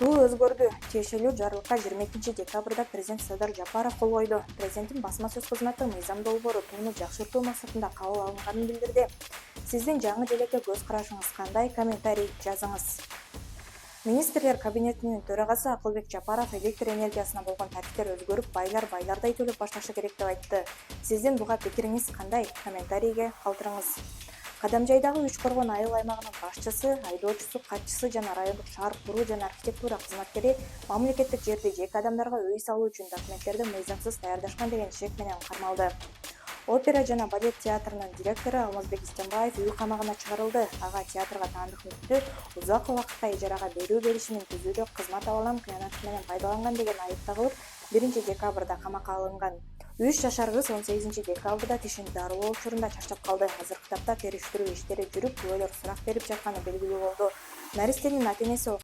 Бул өзгөрдү. Тиешелүү жарлыкка 22 декабрда президент Садыр Жапаров кол койду. Президенттин басма сөз кызматы мыйзам долбоору тууну жакшыртуу максатында кабыл алынганын билдирди. Сиздин жаңы желекке көз карашыңыз кандай? Комментарий жазыңыз. Министрлер кабинетинин төрагасы Акылбек Жапаров электр энергиясына болгон тарифтер өзгөрүп, байлар байлардай төлөп башташы керек деп айтты. Сиздин буга пикириңиз кандай? Комментарийге калтырыңыз. Кадамжайдагы Үч Коргон айыл аймагынын башчысы, айдоочусу, катчысы жана райондук шаар куруу жана архитектура кызматкери мамлекеттик жерди жеке адамдарга үй салуу үчүн документтерди мыйзамсыз даярдашкан деген шек менен кармалды. Опера жана балет театрынын директору Алмазбек Истембаев үй камагына чыгарылды. Ага театрга таандык мүктү узак убакытта ижарага берүү келишимин түзүүдө кызмат абалын кыянат менен пайдаланган деген айып тагылып, 1 декабрда камакка алынган. 3 жашар кыз 18 декабрда тишин дарылоо учурунда чарчап калды. Азыркы тапта териштирүү иштери жүрүп, күбөлөр сурак берип жатканы белгилүү болду. Наристенин ата-энеси